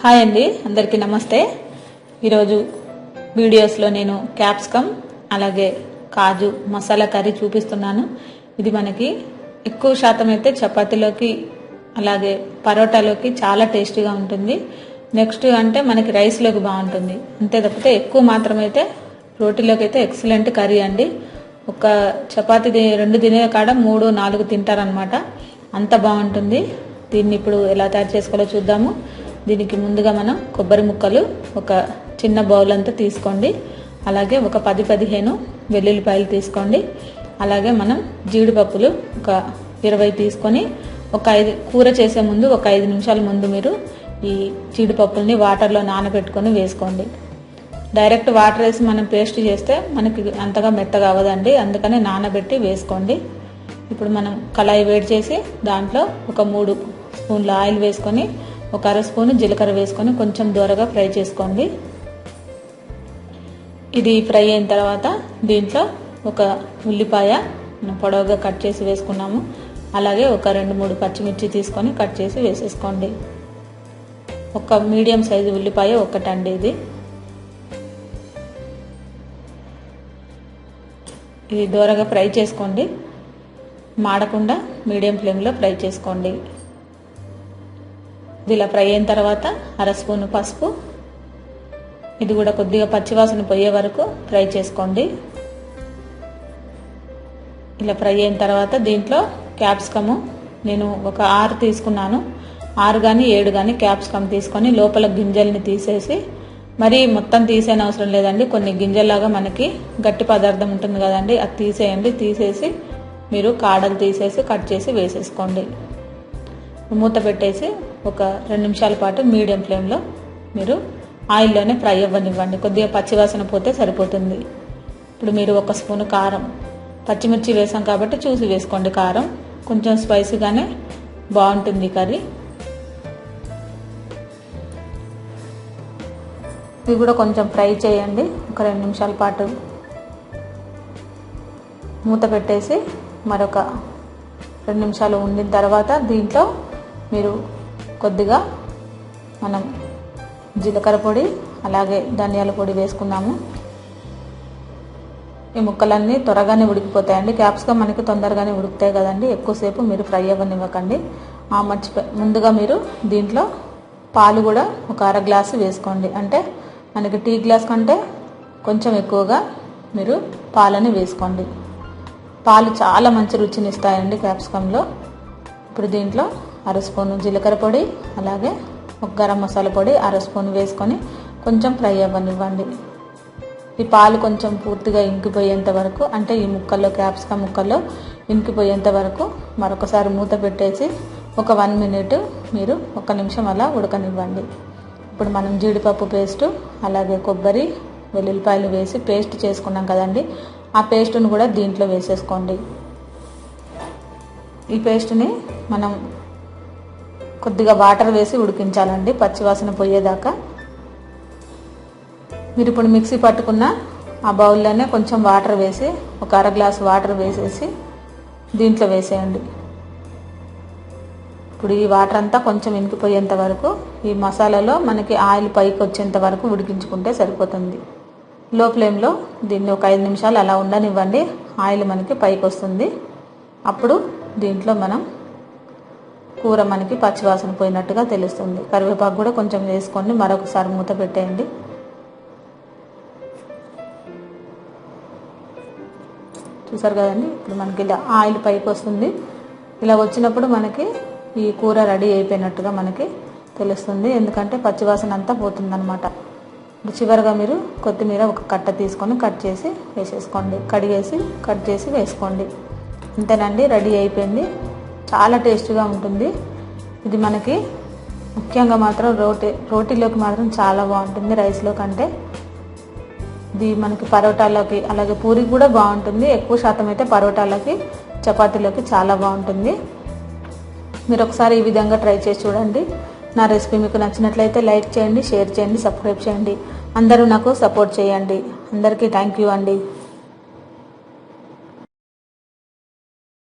Hi అండి, అందరికీ నమస్తే. ఈరోజు వీడియోస్లో నేను క్యాప్సికమ్ అలాగే కాజు మసాలా కర్రీ చూపిస్తున్నాను. ఇది మనకి ఎక్కువ శాతం అయితే చపాతీలోకి అలాగే పరోటాలోకి చాలా టేస్టీగా ఉంటుంది. నెక్స్ట్ అంటే మనకి రైస్లోకి బాగుంటుంది. అంతే తప్పితే ఎక్కువ మాత్రమైతే రోటీలోకి అయితే ఎక్సలెంట్ కర్రీ అండి. ఒక చపాతీ రెండు తినే కాడ 3-4 తింటారనమాట, అంత బాగుంటుంది. దీన్ని ఇప్పుడు ఎలా తయారు చేసుకోవాలో చూద్దాము. దీనికి ముందుగా మనం కొబ్బరి ముక్కలు ఒక చిన్న బౌల్ అంతా తీసుకోండి. అలాగే ఒక 10-15 వెల్లుల్లిపాయలు తీసుకోండి. అలాగే మనం జీడిపప్పులు ఒక 20 తీసుకొని ఒక 5 కూర చేసే ముందు ఒక 5 నిమిషాల ముందు మీరు ఈ జీడిపప్పుల్ని వాటర్లో నానబెట్టుకొని వేసుకోండి. డైరెక్ట్ వాటర్ వేసి మనం పేస్ట్ చేస్తే మనకి అంతగా మెత్తగా అవ్వదండి, అందుకని నానబెట్టి వేసుకోండి. ఇప్పుడు మనం కళాయి వేడి చేసి దాంట్లో ఒక 3 స్పూన్ల ఆయిల్ వేసుకొని ఒక 1/2 స్పూన్ జీలకర్ర వేసుకొని కొంచెం దూరగా ఫ్రై చేసుకోండి. ఇది ఫ్రై అయిన తర్వాత దీంట్లో ఒక ఉల్లిపాయ పొడవుగా కట్ చేసి వేసుకున్నాము. అలాగే ఒక 2-3 పచ్చిమిర్చి తీసుకొని కట్ చేసి వేసేసుకోండి. ఒక మీడియం సైజు ఉల్లిపాయ ఒకటండి. ఇది దూరగా ఫ్రై చేసుకోండి, మాడకుండా మీడియం ఫ్లేమ్లో ఫ్రై చేసుకోండి. ఇది ఇలా ఫ్రై అయిన తర్వాత 1/2 స్పూన్ పసుపు, ఇది కూడా కొద్దిగా పచ్చివాసన పోయే వరకు ఫ్రై చేసుకోండి. ఇలా ఫ్రై అయిన తర్వాత దీంట్లో క్యాప్సికము నేను ఒక 6 తీసుకున్నాను. 6 కానీ 7 కానీ క్యాప్సికమ్ తీసుకొని లోపల గింజల్ని తీసేసి, మరి మొత్తం తీసేయని అవసరం లేదండి, కొన్ని గింజల్లాగా మనకి గట్టి పదార్థం ఉంటుంది కదండి, అది తీసేయండి. తీసేసి మీరు కాడలు తీసేసి కట్ చేసి వేసేసుకోండి. మూత పెట్టేసి ఒక 2 నిమిషాల పాటు మీడియం ఫ్లేమ్లో మీరు ఆయిల్లోనే ఫ్రై అవ్వనివ్వండి. కొద్దిగా పచ్చివాసన పోతే సరిపోతుంది. ఇప్పుడు మీరు 1 స్పూను కారం, పచ్చిమిర్చి వేసాం కాబట్టి చూసి వేసుకోండి. కారం కొంచెం స్పైసీగానే బాగుంటుంది కర్రీ. ఇది కూడా కొంచెం ఫ్రై చేయండి ఒక 2 నిమిషాల పాటు. మూత పెట్టేసి మరొక 2 నిమిషాలు ఉండిన తర్వాత దీంట్లో మీరు కొద్దిగా మనం జీలకర్ర పొడి అలాగే ధనియాల పొడి వేసుకుందాము. ఈ ముక్కలన్నీ త్వరగానే ఉడికిపోతాయండి. క్యాప్సికమ్ మనకి తొందరగానే ఉడుకుతాయి కదండి, ఎక్కువసేపు మీరు ఫ్రై అవ్వనివ్వకండి. ముందుగా మీరు దీంట్లో పాలు కూడా ఒక 1/2 గ్లాసు వేసుకోండి. అంటే మనకి టీ గ్లాస్ కంటే కొంచెం ఎక్కువగా మీరు పాలని వేసుకోండి. పాలు చాలా మంచి రుచిని ఇస్తాయండి క్యాప్సికంలో. ఇప్పుడు దీంట్లో 1/2 స్పూను జీలకర్ర పొడి అలాగే ఒక గరం మసాలా పొడి 1/2 స్పూన్ వేసుకొని కొంచెం ఫ్రై అవ్వనివ్వండి. ఈ పాలు కొంచెం పూర్తిగా ఇంకిపోయేంత వరకు, అంటే ఈ ముక్కల్లో క్యాప్సికమ్ ముక్కల్లో ఇంకిపోయేంత వరకు మరొకసారి మూత పెట్టేసి ఒక 1 మినిట్ మీరు 1 నిమిషం అలా ఉడకనివ్వండి. ఇప్పుడు మనం జీడిపప్పు పేస్టు అలాగే కొబ్బరి వెల్లుల్లిపాయలు వేసి పేస్ట్ చేసుకున్నాం కదండి, ఆ పేస్టును కూడా దీంట్లో వేసేసుకోండి. ఈ పేస్ట్ని మనం కొద్దిగా వాటర్ వేసి ఉడికించాలండి, పచ్చివాసన పోయేదాకా. మీరు ఇప్పుడు మిక్సీ పట్టుకున్న ఆ బౌల్లోనే కొంచెం వాటర్ వేసి ఒక 1/2 గ్లాసు వాటర్ వేసేసి దీంట్లో వేసేయండి. ఇప్పుడు ఈ వాటర్ అంతా కొంచెం ఇంకిపోయేంత వరకు ఈ మసాలాలో మనకి ఆయిల్ పైకి వచ్చేంత వరకు ఉడికించుకుంటే సరిపోతుంది. లో ఫ్లేమ్లో దీన్ని ఒక 5 నిమిషాలు అలా ఉండనివ్వండి. ఆయిల్ మనకి పైకి వస్తుంది. అప్పుడు దీంట్లో మనం కూర మనకి పచ్చివాసన పోయినట్టుగా తెలుస్తుంది. కరివేపాకు కూడా కొంచెం వేసుకోండి. మరొకసారి మూత పెట్టేయండి. చూసారు కదండి, ఇప్పుడు మనకి ఇలా ఆయిల్ పైకి వస్తుంది. ఇలా వచ్చినప్పుడు మనకి ఈ కూర రెడీ అయిపోయినట్టుగా మనకి తెలుస్తుంది, ఎందుకంటే పచ్చివాసన అంతా పోతుందన్నమాట. ఇప్పుడు చివరిగా మీరు కొత్తిమీర ఒక కట్ట తీసుకొని కట్ చేసి వేసేసుకోండి. కడిగేసి కట్ చేసి వేసుకోండి. అంతేనండి, రెడీ అయిపోయింది. చాలా టేస్టీగా ఉంటుంది. ఇది మనకి ముఖ్యంగా మాత్రం రోటీలోకి మాత్రం చాలా బాగుంటుంది, రైస్లో కంటే. ఇది మనకి పరోటాలోకి అలాగే పూరికి కూడా బాగుంటుంది. ఎక్కువ శాతం అయితే పరోటాలకి చపాతీలోకి చాలా బాగుంటుంది. మీరు ఒకసారి ఈ విధంగా ట్రై చేసి చూడండి. నా రెసిపీ మీకు నచ్చినట్లయితే లైక్ చేయండి, షేర్ చేయండి, సబ్స్క్రైబ్ చేయండి. అందరూ నాకు సపోర్ట్ చేయండి. అందరికీ థ్యాంక్ యూ అండి.